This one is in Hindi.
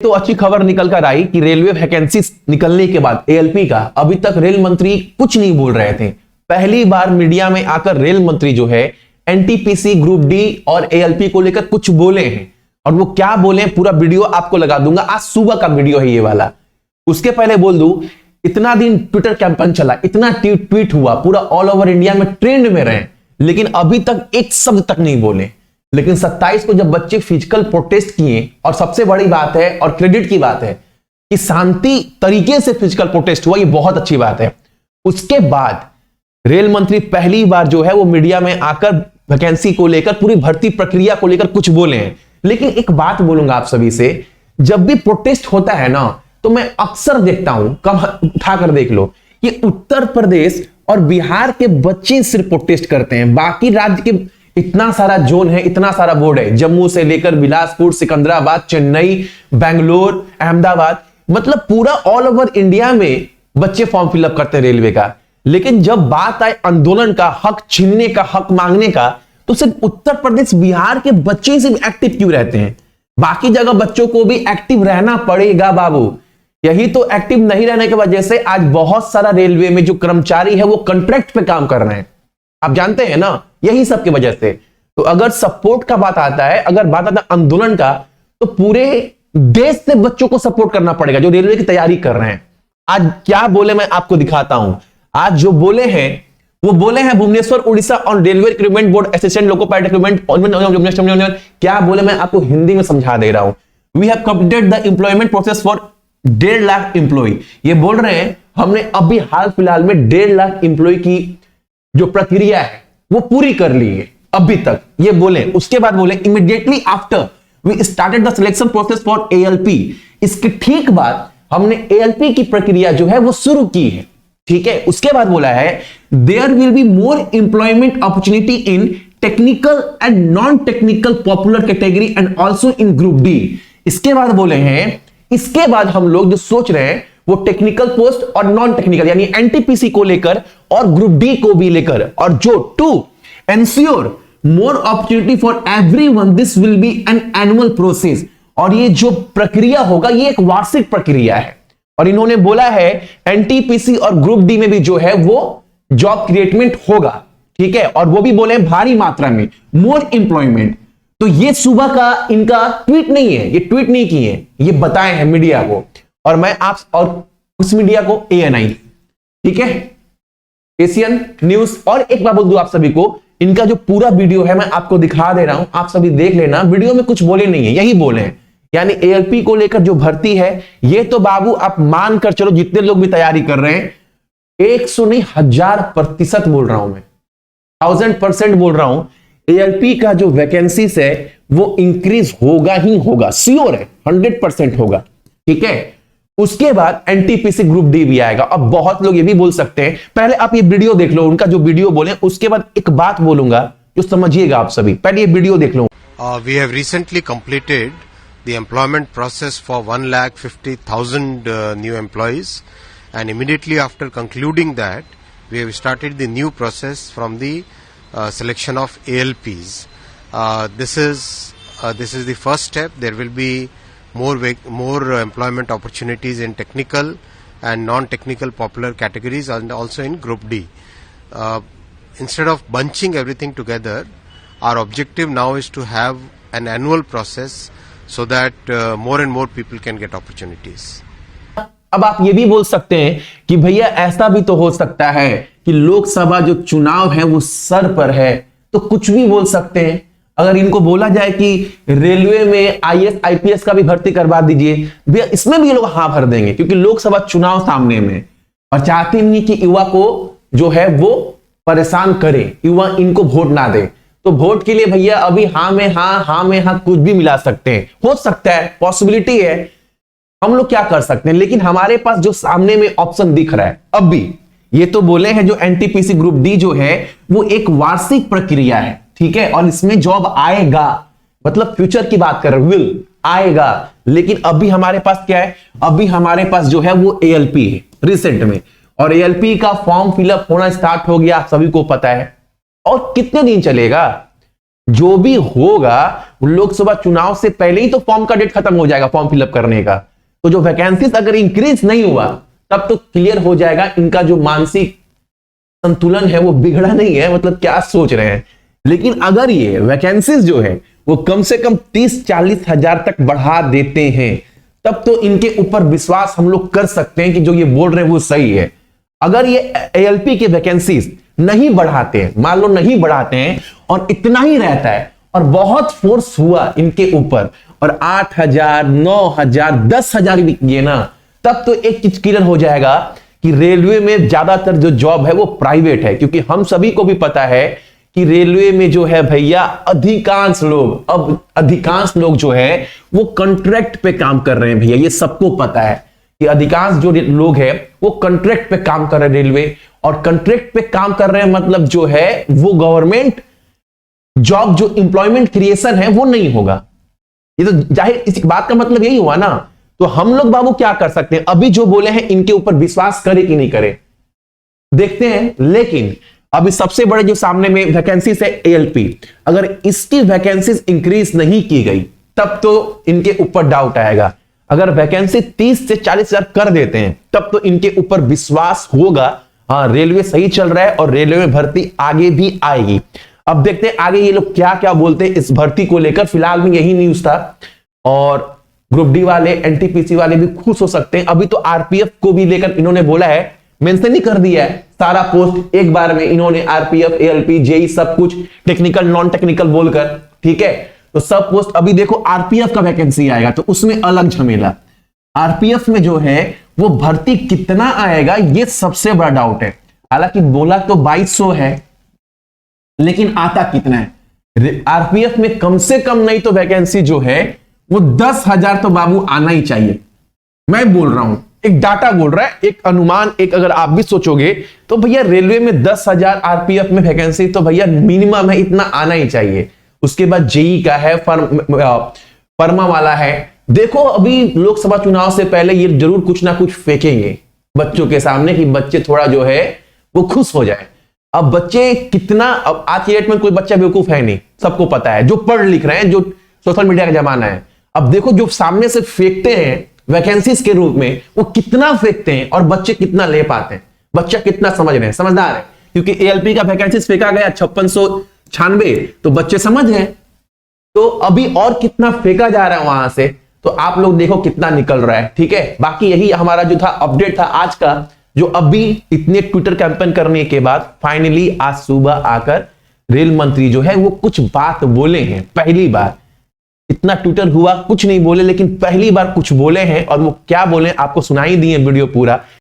तो अच्छी खबर निकल कर आई कि रेलवे वैकेंसी निकलने के बाद एएलपी का अभी तक रेल मंत्री कुछ नहीं बोल रहे थे। पहली बार मीडिया में आकर रेल मंत्री जो है एनटीपीसी ग्रुप डी और एएलपी को लेकर कुछ बोले हैं, और वो क्या बोले पूरा वीडियो आपको लगा दूंगा। आज सुबह का वीडियो है ये वाला। उसके पहले बोल दूं, इतना दिन ट्विटर कैंपेन चला, इतना ट्वीट हुआ, पूरा ऑल ओवर इंडिया में ट्रेंड में रहे, लेकिन अभी तक एक शब्द तक नहीं बोले। लेकिन 27 को जब बच्चे फिजिकल प्रोटेस्ट किए, और सबसे बड़ी बात है और क्रेडिट की बात है कि शांति तरीके से फिजिकल प्रोटेस्ट हुआ, ये बहुत अच्छी बात है। उसके बाद रेल मंत्री पहली बार जो है वो मीडिया में आकर वैकेंसी को लेकर, पूरी भर्ती प्रक्रिया को लेकर कुछ बोले हैं। लेकिन एक बात बोलूंगा आप सभी से, जब भी प्रोटेस्ट होता है ना, तो मैं अक्सर देखता हूं, कब उठाकर देख लो, कि उत्तर प्रदेश और बिहार के बच्चे सिर्फ प्रोटेस्ट करते हैं। बाकी राज्य के इतना सारा जोन है, इतना सारा बोर्ड है, जम्मू से लेकर बिलासपुर, सिकंदराबाद, चेन्नई, बेंगलोर, अहमदाबाद, मतलब पूरा ऑल ओवर इंडिया में बच्चे फॉर्म फिलअप करते हैं रेलवे का। लेकिन जब बात आए आंदोलन का, हक छीनने का, हक मांगने का, तो सिर्फ उत्तर प्रदेश बिहार के बच्चे सिर्फ एक्टिव क्यों रहते हैं? बाकी जगह बच्चों को भी एक्टिव रहना पड़ेगा बाबू। यही तो एक्टिव नहीं रहने की वजह से आज बहुत सारा रेलवे में जो कर्मचारी है वो कॉन्ट्रैक्ट पे काम कर रहे हैं। आप जानते हैं ना, यही सब की वजह से। तो अगर सपोर्ट का बात आता है, अगर बात आता है आंदोलन का, तो पूरे देश से बच्चों को सपोर्ट करना पड़ेगा जो रेलवे की तैयारी कर रहे हैं। आज क्या बोले मैं आपको दिखाता हूं। आज जो बोले हैं वो बोले हैं Bhubaneswar Orissa on railway recruitment board assistant loco pilot recruitment. क्या बोले मैं आपको हिंदी में समझा दे रहा हूं। We have completed the employment process for 1.5 lakh employ. ये बोल रहे हैं हमने अभी हाल फिलहाल में 1.5 लाख एम्प्लॉय की जो प्रक्रिया है वो पूरी कर ली है अभी तक, ये बोले। उसके बाद बोले immediately after we started the selection process for ALP. इसके ठीक बाद हमने एएलपी की प्रक्रिया जो है वो शुरू की है, ठीक है। उसके बाद बोला है there will be more employment opportunity in technical and non technical popular category and also in group D. इसके बाद बोले हैं इसके बाद हम लोग जो सोच रहे हैं वो टेक्निकल पोस्ट और नॉन टेक्निकल यानी एनटीपीसी को लेकर और ग्रुप डी को भी लेकर, और जो to ensure more opportunity for everyone, this will be an annual process. और ये जो प्रक्रिया होगा ये एक वार्षिक प्रक्रिया है। और इन्होंने बोला है एनटीपीसी और ग्रुप डी में भी जो है वो जॉब क्रिएटमेंट होगा, ठीक है। और वो भी बोले भारी मात्रा में मोर एम्प्लॉयमेंट। तो ये सुबह का इनका ट्वीट नहीं है, ये ट्वीट नहीं किए, ये बताए हैं मीडिया को। और मैं आप और उस मीडिया को एएनआई, ठीक है, एशियन न्यूज। और एक बात बोल दूं आप सभी को, इनका जो पूरा वीडियो है मैं आपको दिखा दे रहा हूं, आप सभी देख लेना। वीडियो में कुछ बोले नहीं है, यही बोले हैं। यानी एएलपी को लेकर जो भर्ती है ये तो बाबू आप मानकर चलो, जितने लोग भी तैयारी कर रहे हैं, 100 नहीं 1000% बोल रहा हूं मैं, 1000% बोल रहा हूं, एएलपी का जो वैकेंसीज है वो इंक्रीज होगा ही होगा, श्योर है, 100% होगा, ठीक है। उसके बाद एनटीपीसी ग्रुप डी भी आएगा। अब बहुत लोग ये भी बोल सकते हैं, पहले आप ये वीडियो देख लो, उनका जो वीडियो बोले, उसके बाद एक बात बोलूंगा जो समझिएगा आप सभी। पहले ये वीडियो देख लो। We have recently completed the employment process for 1,50,000 new employees, and immediately after concluding that we have started the new process from the selection of ALPs. This is the first step. There will be more employment opportunities in technical and non-technical popular categories, and also in group D. Instead of bunching everything together, our objective now is to have an annual process so that more and more people can get opportunities. अब आप ये भी बोल सकते हैं कि भैया ऐसा भी तो हो सकता है कि लोकसभा जो चुनाव है वो सर पर है, तो कुछ भी बोल सकते हैं। अगर इनको बोला जाए कि रेलवे में आईएएस आईपीएस का भी भर्ती करवा दीजिए, भैया इसमें भी ये लोग हाँ भर देंगे, क्योंकि लोकसभा चुनाव सामने में, और चाहते नहीं कि युवा को जो है वो परेशान करे, युवा इनको वोट ना दे। तो वोट के लिए भैया अभी हाँ में हाँ कुछ भी मिला सकते हैं, हो सकता है, पॉसिबिलिटी है। हम लोग क्या कर सकते हैं, लेकिन हमारे पास जो सामने में ऑप्शन दिख रहा है अभी, ये तो बोले हैं जो एनटीपीसी ग्रुप डी जो है वो एक वार्षिक प्रक्रिया है, ठीक है। और इसमें जॉब आएगा, मतलब फ्यूचर की बात कर रहे, विल आएगा। लेकिन अभी हमारे पास क्या है, अभी हमारे पास जो है वो एएलपी है रिसेंट में, और एएलपी का फॉर्म फिलअप होना स्टार्ट हो गया, आप सभी को पता है। और कितने दिन चलेगा? जो भी होगा लोकसभा चुनाव से पहले ही तो फॉर्म का डेट खत्म हो जाएगा फॉर्म फिलअप करने का। तो जो वैकेंसीज अगर इंक्रीज नहीं हुआ तब तो क्लियर हो जाएगा इनका जो मानसिक संतुलन है वो बिगड़ा नहीं है, मतलब क्या सोच रहे हैं। लेकिन अगर ये वैकेंसीज जो है वो कम से कम 30-40 हजार तक बढ़ा देते हैं तब तो इनके ऊपर विश्वास हम लोग कर सकते हैं कि जो ये बोल रहे हैं वो सही है। अगर ये एएलपी के वैकेंसीज नहीं बढ़ाते हैं, मान लो नहीं बढ़ाते हैं और इतना ही रहता है और बहुत फोर्स हुआ इनके ऊपर और 8,000, 9,000, 10,000 भी किए ना, तब तो एक चीज क्लियर हो जाएगा कि रेलवे में ज्यादातर जो जॉब है वो प्राइवेट है। क्योंकि हम सभी को भी पता है कि रेलवे में जो है भैया अधिकांश लोग जो है वो कॉन्ट्रैक्ट पे काम कर रहे हैं भैया, ये सबको पता है कि अधिकांश जो लोग हैं वो कॉन्ट्रैक्ट पे काम कर रहे हैं रेलवे, और कॉन्ट्रैक्ट पे काम कर रहे हैं मतलब जो है वो गवर्नमेंट जॉब जो एम्प्लॉयमेंट क्रिएशन है वो नहीं होगा। ये तो जाहिर इस बात का मतलब यही हुआ ना। तो हम लोग बाबू क्या कर सकते हैं, अभी जो बोले हैं इनके ऊपर विश्वास करें कि नहीं करें देखते हैं। लेकिन अभी सबसे बड़े जो सामने में वैकेंसीज है एएलपी, अगर इसकी वैकेंसीज इंक्रीज नहीं की गई तब तो इनके ऊपर डाउट आएगा। अगर वैकेंसी 30 से 40 हजार कर देते हैं तब तो इनके ऊपर विश्वास होगा, हाँ रेलवे सही चल रहा है और रेलवे में भर्ती आगे भी आएगी। अब देखते हैं आगे ये लोग क्या क्या बोलते हैं इस भर्ती को लेकर। फिलहाल में यही न्यूज था और ग्रुप डी वाले एनटीपीसी वाले भी खुश हो सकते हैं। अभी तो आरपीएफ को भी लेकर इन्होंने बोला है, मेंशन ही कर दिया है सारा पोस्ट एक बार में इन्होंने, आरपीएफ, एएलपी, जेई सब कुछ टेक्निकल नॉन टेक्निकल बोलकर, ठीक है। तो सब पोस्ट अभी देखो आरपीएफ का वैकेंसी आएगा तो उसमें अलग झमेला। आरपीएफ में जो है वो भर्ती कितना आएगा ये सबसे बड़ा डाउट है। हालांकि बोला तो 2200 है लेकिन आता कितना है। आरपीएफ में कम से कम नहीं तो वैकेंसी जो है वो 10,000 तो बाबू आना ही चाहिए। मैं बोल रहा हूं, एक डाटा बोल रहा है, एक अनुमान, एक अगर आप भी सोचोगे तो भैया रेलवे में 10,000 आरपीएफ में वैकेंसी तो भैया मिनिमम है, इतना आना ही चाहिए। उसके बाद जेई का है, फर्मा वाला है। देखो अभी लोकसभा चुनाव से पहले ये जरूर कुछ ना कुछ फेंकेंगे बच्चों के सामने कि बच्चे थोड़ा जो है वो खुश हो जाए। अब बच्चे कितना, अब आज की डेट में कोई बच्चा बेवकूफ है नहीं, सबको पता है, जो पढ़ लिख रहे हैं, जो सोशल मीडिया का जमाना है। अब देखो जो सामने से फेंकते हैं वैकेंसीज के रूप में वो कितना फेंकते हैं और बच्चे कितना ले पाते हैं, बच्चा कितना समझ रहे हैं, समझदार है। क्योंकि एएलपी का वैकेंसीज फेंका गया 5696 तो बच्चे समझ गए। तो अभी और कितना फेंका जा रहा है वहां से, तो आप लोग देखो कितना निकल रहा है, ठीक है। बाकी यही हमारा जो था अपडेट था आज का, जो अभी इतने ट्विटर कैंपेन करने के बाद फाइनली आज सुबह आकर रेल मंत्री जो है वो कुछ बात बोले हैं। पहली बार इतना ट्विटर हुआ कुछ नहीं बोले, लेकिन पहली बार कुछ बोले हैं और वो क्या बोले आपको सुनाई दिए वीडियो पूरा।